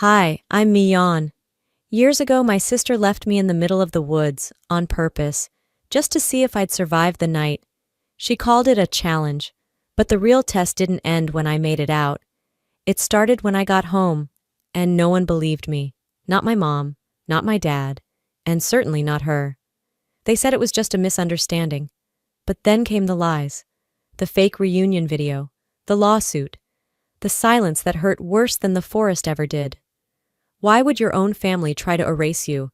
Hi, I'm Mian. Years ago, my sister left me in the middle of the woods, on purpose, just to see if I'd survive the night. She called it a challenge, but the real test didn't end when I made it out. It started when I got home, and no one believed me. Not my mom, not my dad, and certainly not her. They said it was just a misunderstanding. But then came the lies. The fake reunion video, the lawsuit, the silence that hurt worse than the forest ever did. Why would your own family try to erase you,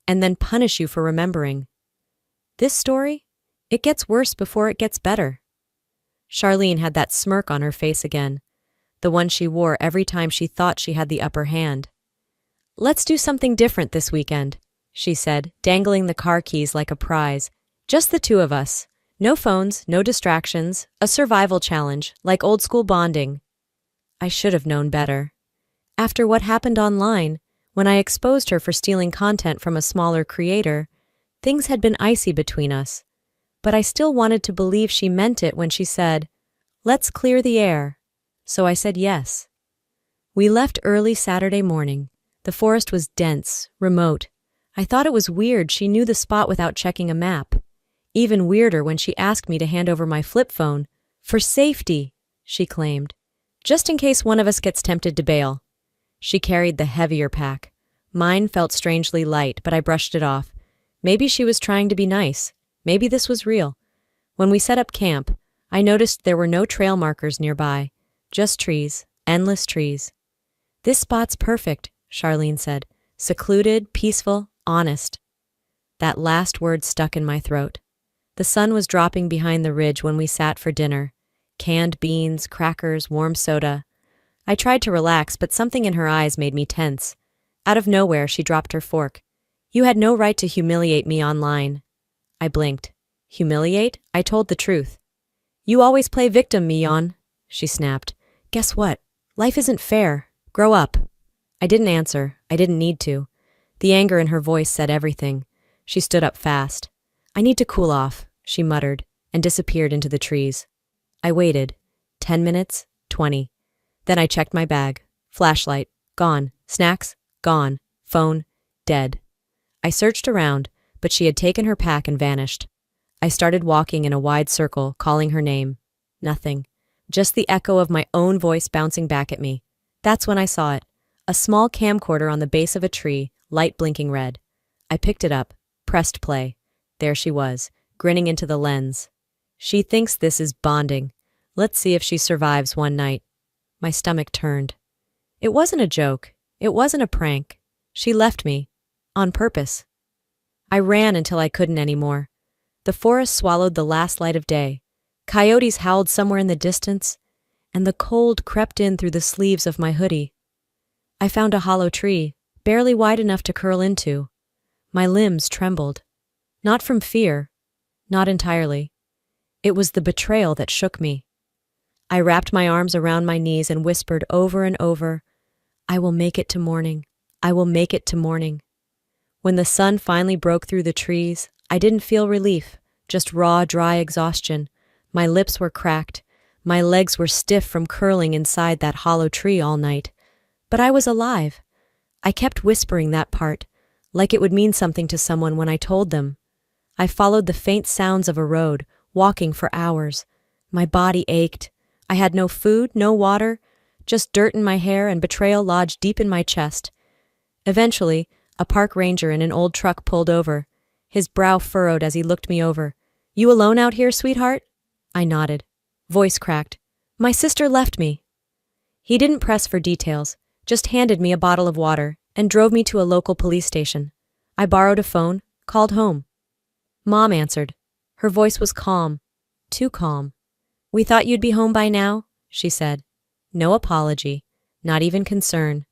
and then punish you for remembering? This story? It gets worse before it gets better. Charlene had that smirk on her face again, the one she wore every time she thought she had the upper hand. "Let's do something different this weekend," she said, dangling the car keys like a prize. "Just the two of us. No phones, no distractions, a survival challenge, like old school bonding." I should have known better. After what happened online, when I exposed her for stealing content from a smaller creator, things had been icy between us. But I still wanted to believe she meant it when she said, "Let's clear the air." So I said yes. We left early Saturday morning. The forest was dense, remote. I thought it was weird she knew the spot without checking a map. Even weirder when she asked me to hand over my flip phone. "For safety," she claimed. "Just in case one of us gets tempted to bail." She carried the heavier pack. Mine felt strangely light, but I brushed it off. Maybe she was trying to be nice. Maybe this was real. When we set up camp, I noticed there were no trail markers nearby. Just trees, endless trees. "This spot's perfect," Charlene said. "Secluded, peaceful, honest." That last word stuck in my throat. The sun was dropping behind the ridge when we sat for dinner. Canned beans, crackers, warm soda. I tried to relax, but something in her eyes made me tense. Out of nowhere, she dropped her fork. "You had no right to humiliate me online." I blinked. "Humiliate?" I told the truth. "You always play victim, Mian," she snapped. "Guess what? Life isn't fair. Grow up." I didn't answer. I didn't need to. The anger in her voice said everything. She stood up fast. "I need to cool off," she muttered, and disappeared into the trees. I waited. 10 minutes, 20. Then I checked my bag. Flashlight, gone. Snacks, gone. Phone, dead. I searched around, but she had taken her pack and vanished. I started walking in a wide circle, calling her name. Nothing. Just the echo of my own voice bouncing back at me. That's when I saw it. A small camcorder on the base of a tree, light blinking red. I picked it up, pressed play. There she was, grinning into the lens. She thinks this is bonding. Let's see if she survives one night. My stomach turned. It wasn't a joke. It wasn't a prank. She left me. On purpose. I ran until I couldn't anymore. The forest swallowed the last light of day. Coyotes howled somewhere in the distance, and the cold crept in through the sleeves of my hoodie. I found a hollow tree, barely wide enough to curl into. My limbs trembled. Not from fear. Not entirely. It was the betrayal that shook me. I wrapped my arms around my knees and whispered over and over, "I will make it to morning. I will make it to morning." When the sun finally broke through the trees, I didn't feel relief, just raw, dry exhaustion. My lips were cracked. My legs were stiff from curling inside that hollow tree all night. But I was alive. I kept whispering that part, like it would mean something to someone when I told them. I followed the faint sounds of a road, walking for hours. My body ached. I had no food, no water, just dirt in my hair and betrayal lodged deep in my chest. Eventually, a park ranger in an old truck pulled over. His brow furrowed as he looked me over. "You alone out here, sweetheart?" I nodded. Voice cracked. "My sister left me." He didn't press for details, just handed me a bottle of water and drove me to a local police station. I borrowed a phone, called home. Mom answered. Her voice was calm. Too calm. "We thought you'd be home by now," she said. No apology, not even concern.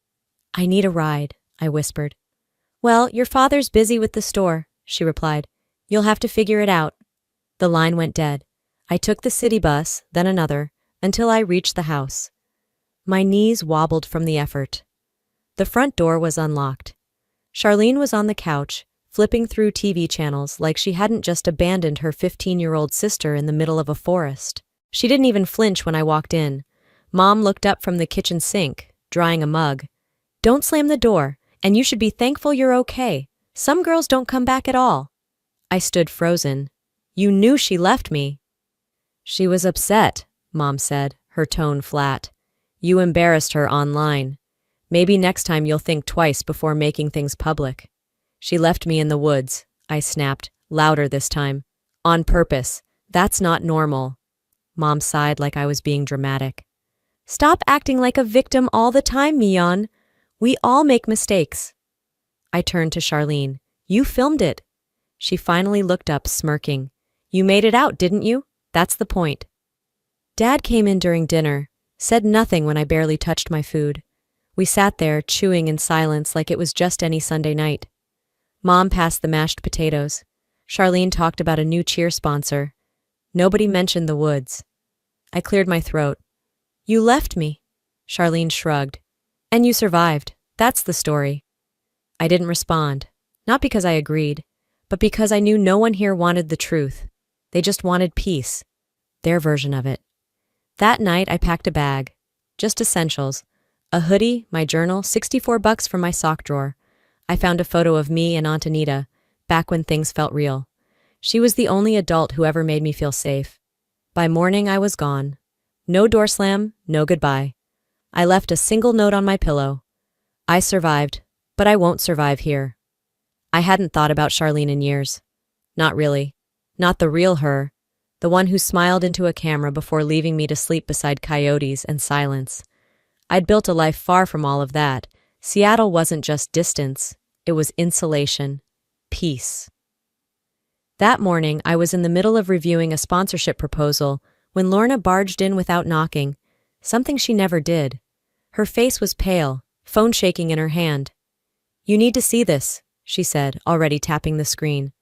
"I need a ride," I whispered. "Well, your father's busy with the store," she replied. "You'll have to figure it out." The line went dead. I took the city bus, then another, until I reached the house. My knees wobbled from the effort. The front door was unlocked. Charlene was on the couch, flipping through TV channels like she hadn't just abandoned her 15-year-old sister in the middle of a forest. She didn't even flinch when I walked in. Mom looked up from the kitchen sink, drying a mug. Don't slam the door, and you should be thankful you're okay. Some girls don't come back at all. I stood frozen. You knew she left me. She was upset, Mom said, her tone flat. You embarrassed her online. Maybe next time you'll think twice before making things public. She left me in the woods, I snapped, louder this time. On purpose. That's not normal. Mom sighed like I was being dramatic. Stop acting like a victim all the time, Mion. We all make mistakes. I turned to Charlene. You filmed it. She finally looked up, smirking. You made it out, didn't you? That's the point. Dad came in during dinner, said nothing when I barely touched my food. We sat there, chewing in silence like it was just any Sunday night. Mom passed the mashed potatoes. Charlene talked about a new cheer sponsor. Nobody mentioned the woods. I cleared my throat. You left me. Charlene shrugged. And you survived. That's the story. I didn't respond, not because I agreed, but because I knew no one here wanted the truth. They just wanted peace. Their version of it. That night I packed a bag. Just essentials. A hoodie, my journal, $64 from my sock drawer. I found a photo of me and Aunt Anita, back when things felt real. She was the only adult who ever made me feel safe. By morning I was gone. No door slam, no goodbye. I left a single note on my pillow. I survived, but I won't survive here. I hadn't thought about Charlene in years. Not really. Not the real her. The one who smiled into a camera before leaving me to sleep beside coyotes and silence. I'd built a life far from all of that. Seattle wasn't just distance. It was insulation. Peace. That morning, I was in the middle of reviewing a sponsorship proposal when Lorna barged in without knocking, something she never did. Her face was pale, phone shaking in her hand. You need to see this, she said, already tapping the screen.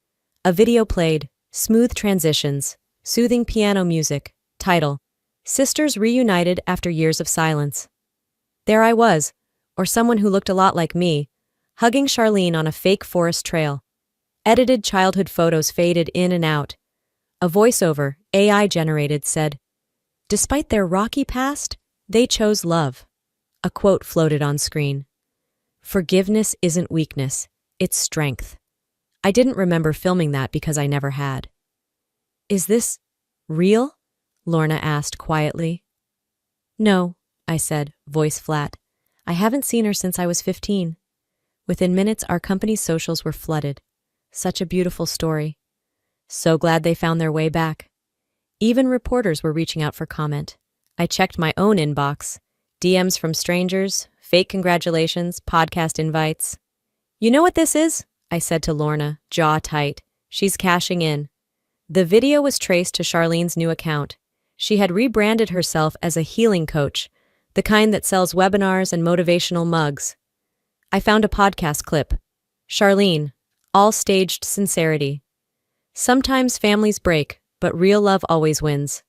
A video played, smooth transitions, soothing piano music, title, Sisters Reunited After Years of Silence. There I was, or someone who looked a lot like me, hugging Charlene on a fake forest trail. Edited childhood photos faded in and out. A voiceover, AI-generated, said, Despite their rocky past, they chose love. A quote floated on screen. Forgiveness isn't weakness, it's strength. I didn't remember filming that because I never had. Is this real? Lorna asked quietly. No, I said, voice flat. I haven't seen her since I was 15. Within minutes, our company's socials were flooded. Such a beautiful story. So glad they found their way back. Even reporters were reaching out for comment. I checked my own inbox. DMs from strangers, fake congratulations, podcast invites. You know what this is? I said to Lorna, jaw tight. She's cashing in. The video was traced to Charlene's new account. She had rebranded herself as a healing coach, the kind that sells webinars and motivational mugs. I found a podcast clip. Charlene, all staged sincerity. Sometimes families break, but real love always wins.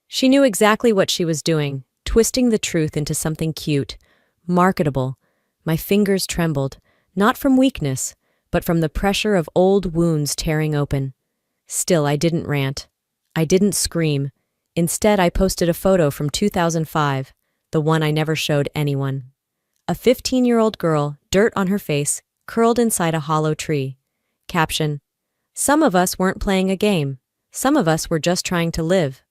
She knew exactly what she was doing, twisting the truth into something cute, marketable. My fingers trembled, not from weakness, but from the pressure of old wounds tearing open. Still, I didn't rant. I didn't scream. Instead, I posted a photo from 2005, the one I never showed anyone. A 15-year-old girl, dirt on her face, curled inside a hollow tree. Caption, Some of us weren't playing a game. Some of us were just trying to live.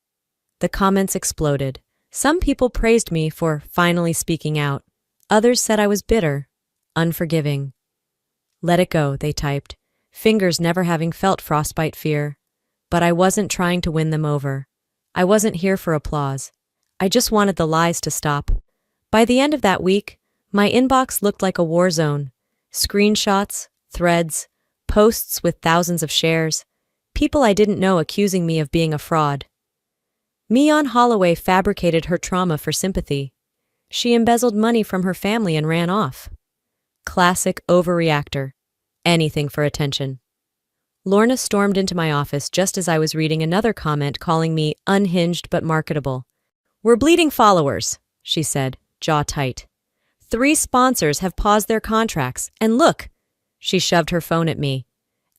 The comments exploded. Some people praised me for finally speaking out. Others said I was bitter, unforgiving. Let it go, they typed, fingers never having felt frostbite fear. But I wasn't trying to win them over. I wasn't here for applause. I just wanted the lies to stop. By the end of that week, my inbox looked like a war zone. Screenshots, threads, posts with thousands of shares, people I didn't know accusing me of being a fraud. Mion Holloway fabricated her trauma for sympathy. She embezzled money from her family and ran off. Classic overreactor. Anything for attention. Lorna stormed into my office just as I was reading another comment calling me unhinged but marketable. We're bleeding followers, she said, jaw tight. 3 sponsors have paused their contracts, and look, she shoved her phone at me.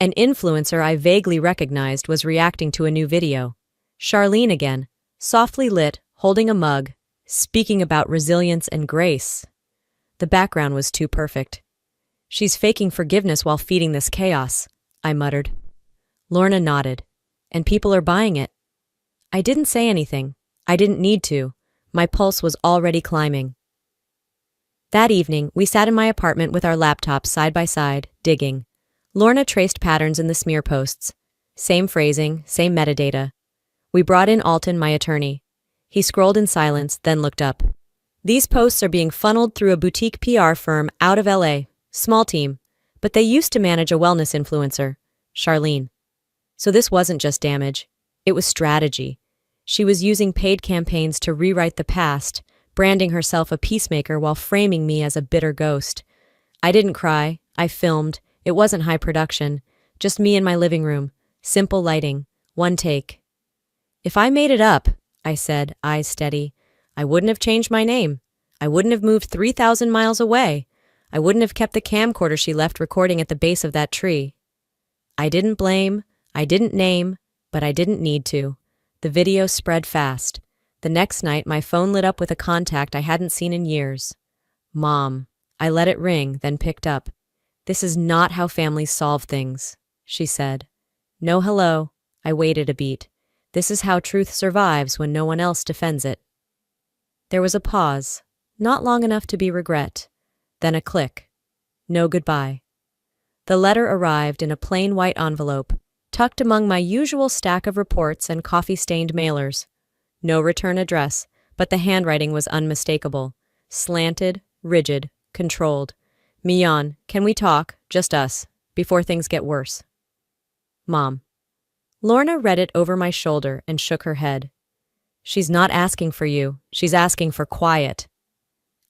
An influencer I vaguely recognized was reacting to a new video. Charlene again, softly lit, holding a mug, speaking about resilience and grace. The background was too perfect. She's faking forgiveness while feeding this chaos, I muttered. Lorna nodded. And people are buying it. I didn't say anything. I didn't need to. My pulse was already climbing. That evening, we sat in my apartment with our laptops side by side, digging. Lorna traced patterns in the smear posts. Same phrasing, same metadata. We brought in Alton, my attorney. He scrolled in silence, then looked up. These posts are being funneled through a boutique PR firm out of LA. Small team. But they used to manage a wellness influencer, Charlene. So this wasn't just damage. It was strategy. She was using paid campaigns to rewrite the past, branding herself a peacemaker while framing me as a bitter ghost. I didn't cry. I filmed. It wasn't high production. Just me in my living room. Simple lighting. One take. If I made it up, I said, eyes steady, I wouldn't have changed my name. I wouldn't have moved 3,000 miles away. I wouldn't have kept the camcorder she left recording at the base of that tree. I didn't blame. I didn't name. But I didn't need to. The video spread fast. The next night, my phone lit up with a contact I hadn't seen in years. Mom. I let it ring, then picked up. This is not how families solve things, she said. No hello. I waited a beat. This is how truth survives when no one else defends it. There was a pause, not long enough to be regret. Then a click. No goodbye. The letter arrived in a plain white envelope, tucked among my usual stack of reports and coffee-stained mailers. No return address, but the handwriting was unmistakable. Slanted, rigid, controlled. Mian, can we talk, just us, before things get worse? Mom. Lorna read it over my shoulder and shook her head. She's not asking for you. She's asking for quiet.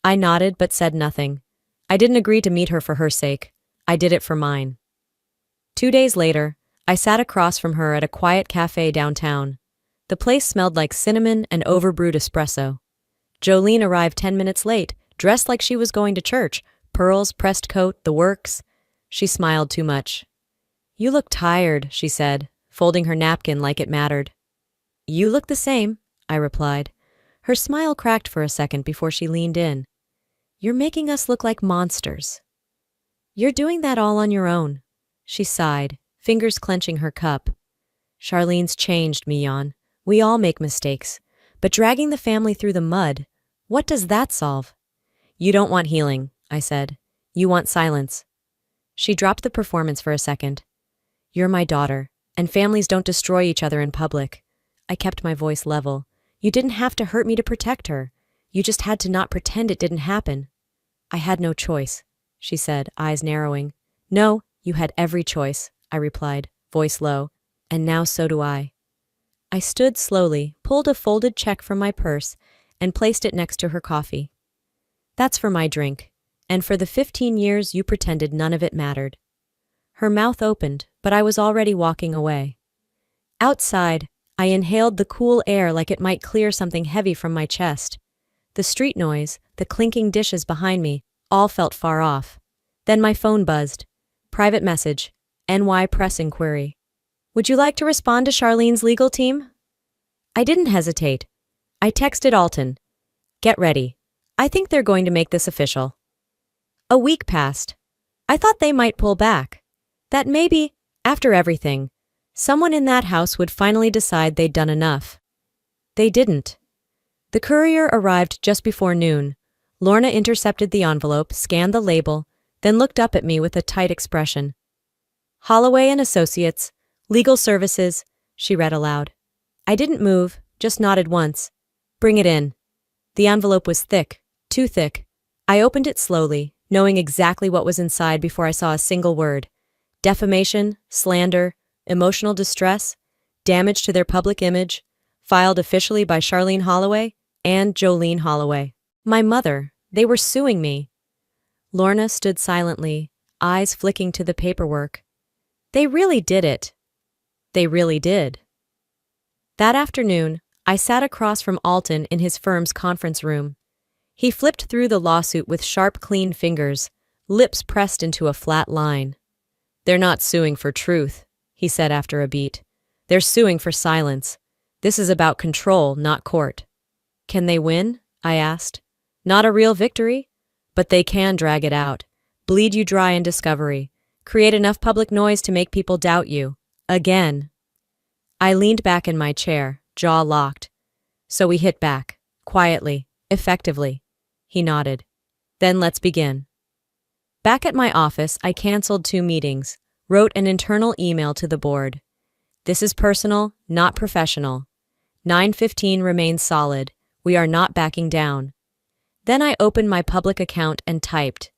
I nodded but said nothing. I didn't agree to meet her for her sake. I did it for mine. 2 days later, I sat across from her at a quiet cafe downtown. The place smelled like cinnamon and overbrewed espresso. Jolene arrived 10 minutes late, dressed like she was going to church. Pearls, pressed coat, the works. She smiled too much. You look tired, she said, folding her napkin like it mattered. You look the same, I replied. Her smile cracked for a second before she leaned in. You're making us look like monsters. You're doing that all on your own. She sighed, fingers clenching her cup. Charlene's changed, Mian. We all make mistakes. But dragging the family through the mud, what does that solve? You don't want healing, I said. You want silence. She dropped the performance for a second. You're my daughter. And families don't destroy each other in public. I kept my voice level. You didn't have to hurt me to protect her. You just had to not pretend it didn't happen. I had no choice, she said, eyes narrowing. No, you had every choice, I replied, voice low. And now so do I. I stood slowly, pulled a folded check from my purse, and placed it next to her coffee. That's for my drink. And for the 15 years you pretended none of it mattered. Her mouth opened, but I was already walking away. Outside, I inhaled the cool air like it might clear something heavy from my chest. The street noise, the clinking dishes behind me, all felt far off. Then my phone buzzed. Private message. NY press inquiry. Would you like to respond to Charlene's legal team? I didn't hesitate. I texted Alton. Get ready. I think they're going to make this official. A week passed. I thought they might pull back. That maybe, after everything, someone in that house would finally decide they'd done enough. They didn't. The courier arrived just before noon. Lorna intercepted the envelope, scanned the label, then looked up at me with a tight expression. Holloway and Associates, Legal Services, she read aloud. I didn't move, just nodded once. Bring it in. The envelope was thick, too thick. I opened it slowly, knowing exactly what was inside before I saw a single word. Defamation, slander, emotional distress, damage to their public image, filed officially by Charlene Holloway and Jolene Holloway. My mother, they were suing me. Lorna stood silently, eyes flicking to the paperwork. They really did it. They really did. That afternoon, I sat across from Alton in his firm's conference room. He flipped through the lawsuit with sharp, clean fingers, lips pressed into a flat line. They're not suing for truth, he said after a beat. They're suing for silence. This is about control, not court. Can they win? I asked. Not a real victory? But they can drag it out, bleed you dry in discovery, create enough public noise to make people doubt you. Again. I leaned back in my chair, jaw locked. So we hit back, quietly, effectively. He nodded. Then let's begin. Back at my office, I canceled 2 meetings, wrote an internal email to the board. This is personal, not professional. 9:15 remains solid. We are not backing down. Then I opened my public account and typed,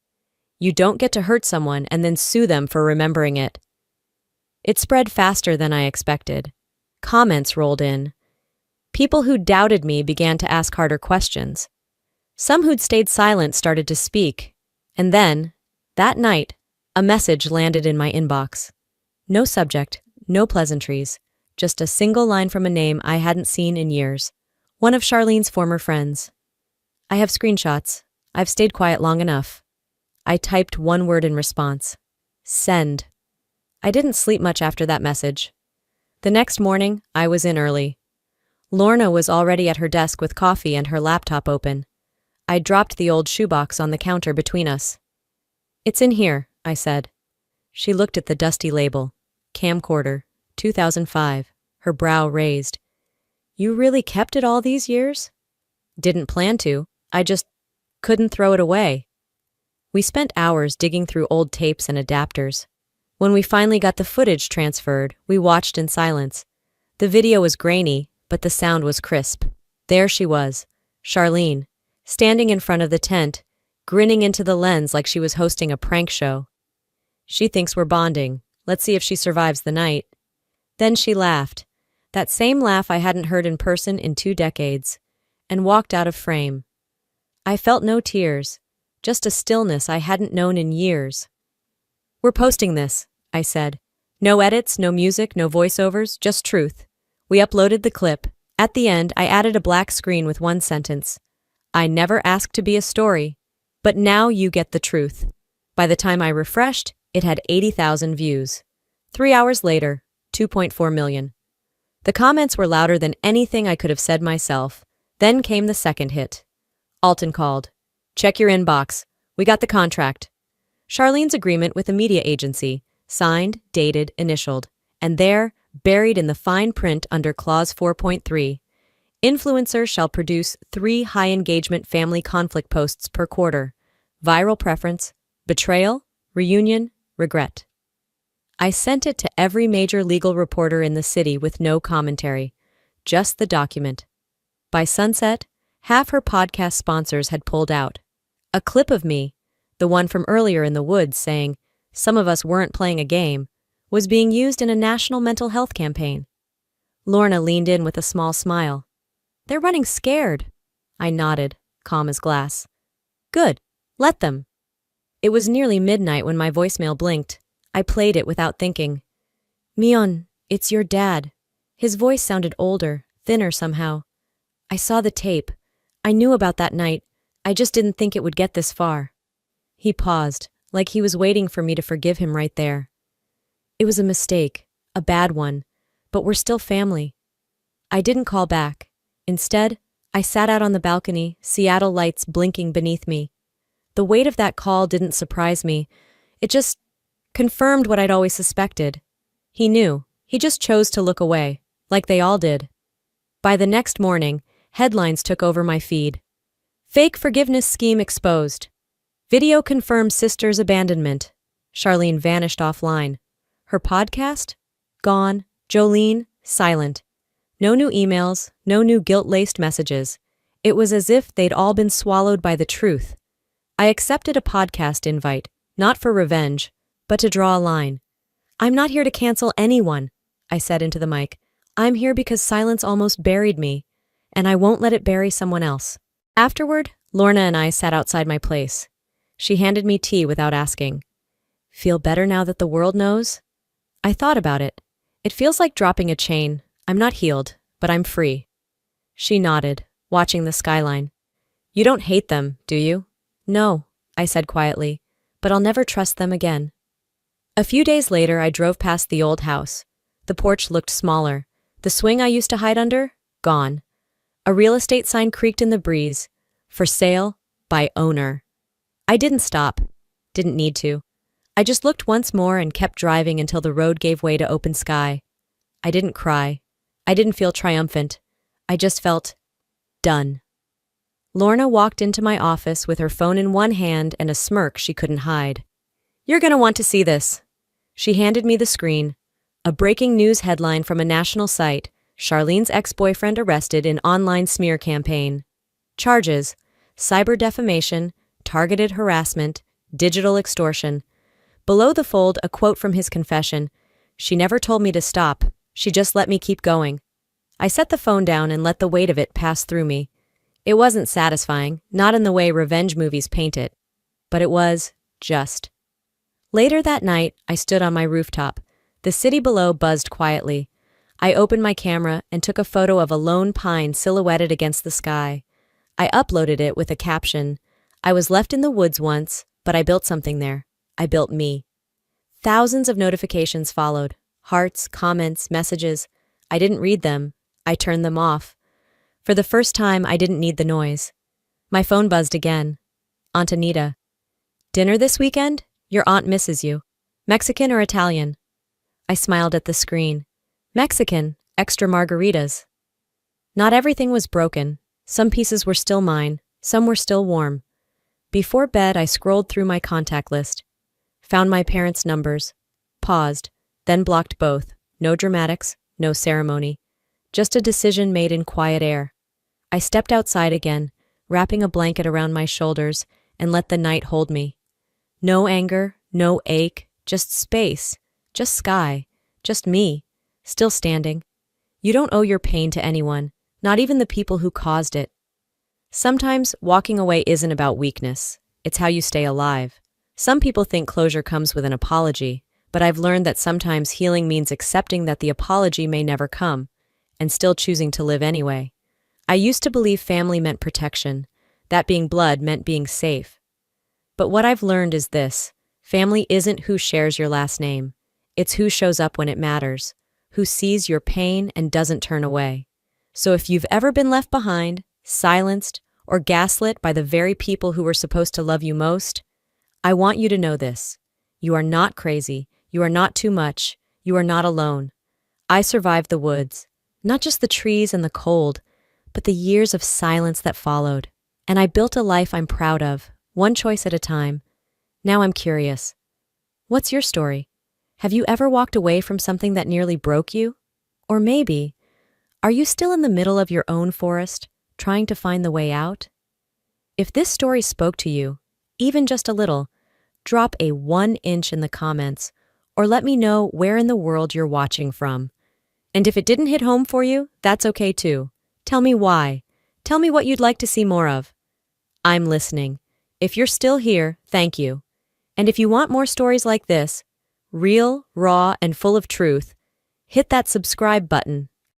"You don't get to hurt someone and then sue them for remembering it." It spread faster than I expected. Comments rolled in. People who doubted me began to ask harder questions. Some who'd stayed silent started to speak. And then, that night, a message landed in my inbox. No subject, no pleasantries, just a single line from a name I hadn't seen in years. One of Charlene's former friends. "I have screenshots. I've stayed quiet long enough." I typed one word in response. Send. I didn't sleep much after that message. The next morning, I was in early. Lorna was already at her desk with coffee and her laptop open. I dropped the old shoebox on the counter between us. "It's in here," I said. She looked at the dusty label. Camcorder, 2005, her brow raised. "You really kept it all these years?" "Didn't plan to. I just couldn't throw it away." We spent hours digging through old tapes and adapters. When we finally got the footage transferred, we watched in silence. The video was grainy, but the sound was crisp. There she was, Charlene, standing in front of the tent, grinning into the lens like she was hosting a prank show. "She thinks we're bonding. Let's see if she survives the night." Then she laughed, that same laugh I hadn't heard in person in 2 decades, and walked out of frame. I felt no tears, just a stillness I hadn't known in years. "We're posting this," I said. "No edits, no music, no voiceovers, just truth." We uploaded the clip. At the end, I added a black screen with one sentence. "I never asked to be a story, but now you get the truth." By the time I refreshed, it had 80,000 views. 3 hours later, 2.4 million. The comments were louder than anything I could have said myself. Then came the second hit. Alton called. "Check your inbox. We got the contract." Charlene's agreement with a media agency, signed, dated, initialed, and there, buried in the fine print under Clause 4.3, influencer shall produce 3 high-engagement family conflict posts per quarter. Viral preference, betrayal, reunion, regret. I sent it to every major legal reporter in the city with no commentary, just the document. By sunset, half her podcast sponsors had pulled out. A clip of me, the one from earlier in the woods saying, "Some of us weren't playing a game," was being used in a national mental health campaign. Lorna leaned in with a small smile. "They're running scared." I nodded, calm as glass. "Good. Let them." It was nearly midnight when my voicemail blinked. I played it without thinking. "Mion, it's your dad." His voice sounded older, thinner somehow. "I saw the tape. I knew about that night. I just didn't think it would get this far." He paused, like he was waiting for me to forgive him right there. "It was a mistake, a bad one, but we're still family." I didn't call back. Instead, I sat out on the balcony, Seattle lights blinking beneath me. The weight of that call didn't surprise me. It just confirmed what I'd always suspected. He knew. He just chose to look away, like they all did. By the next morning, headlines took over my feed. "Fake forgiveness scheme exposed." "Video confirms sister's abandonment." Charlene vanished offline. Her podcast? Gone. Jolene? Silent. No new emails, no new guilt-laced messages. It was as if they'd all been swallowed by the truth. I accepted a podcast invite, not for revenge, but to draw a line. "I'm not here to cancel anyone," I said into the mic. "I'm here because silence almost buried me, and I won't let it bury someone else." Afterward, Lorna and I sat outside my place. She handed me tea without asking. "Feel better now that the world knows?" I thought about it. It feels like dropping a chain. I'm not healed, but I'm free. She nodded, watching the skyline. "You don't hate them, do you?" "No," I said quietly, "but I'll never trust them again." A few days later, I drove past the old house. The porch looked smaller. The swing I used to hide under? Gone. A real estate sign creaked in the breeze. "For sale, by owner." I didn't stop. Didn't need to. I just looked once more and kept driving until the road gave way to open sky. I didn't cry. I didn't feel triumphant. I just felt done. Lorna walked into my office with her phone in one hand and a smirk she couldn't hide. "You're gonna want to see this." She handed me the screen. A breaking news headline from a national site: Charlene's ex-boyfriend arrested in online smear campaign. Charges: cyber defamation, targeted harassment, digital extortion. Below the fold, a quote from his confession: "She never told me to stop. She just let me keep going." I set the phone down and let the weight of it pass through me. It wasn't satisfying, not in the way revenge movies paint it, but it was just. Later that night, I stood on my rooftop. The city below buzzed quietly. I opened my camera and took a photo of a lone pine silhouetted against the sky. I uploaded it with a caption: "I was left in the woods once, but I built something there. I built me." Thousands of notifications followed. Hearts, comments, messages. I didn't read them. I turned them off. For the first time, I didn't need the noise. My phone buzzed again. "Aunt Anita. Dinner this weekend? Your aunt misses you. Mexican or Italian?" I smiled at the screen. "Mexican, extra margaritas." Not everything was broken. Some pieces were still mine. Some were still warm. Before bed, I scrolled through my contact list. Found my parents' numbers. Paused, then blocked both. No dramatics, no ceremony. Just a decision made in quiet air. I stepped outside again, wrapping a blanket around my shoulders, and let the night hold me. No anger, no ache, just space, just sky, just me, still standing. You don't owe your pain to anyone, not even the people who caused it. Sometimes walking away isn't about weakness. It's how you stay alive. Some people think closure comes with an apology, but I've learned that sometimes healing means accepting that the apology may never come, and still choosing to live anyway. I used to believe family meant protection, that being blood meant being safe. But what I've learned is this: family isn't who shares your last name. It's who shows up when it matters, who sees your pain and doesn't turn away. So if you've ever been left behind, silenced, or gaslit by the very people who were supposed to love you most, I want you to know this: you are not crazy, you are not too much, you are not alone. I survived the woods, not just the trees and the cold, but the years of silence that followed. And I built a life I'm proud of, one choice at a time. Now I'm curious. What's your story? Have you ever walked away from something that nearly broke you? Or maybe, are you still in the middle of your own forest, trying to find the way out? If this story spoke to you, even just a little, drop a 1 inch in the comments, or let me know where in the world you're watching from. And if it didn't hit home for you, that's okay too. Tell me why. Tell me what you'd like to see more of. I'm listening. If you're still here, thank you. And if you want more stories like this, real, raw, and full of truth, hit that subscribe button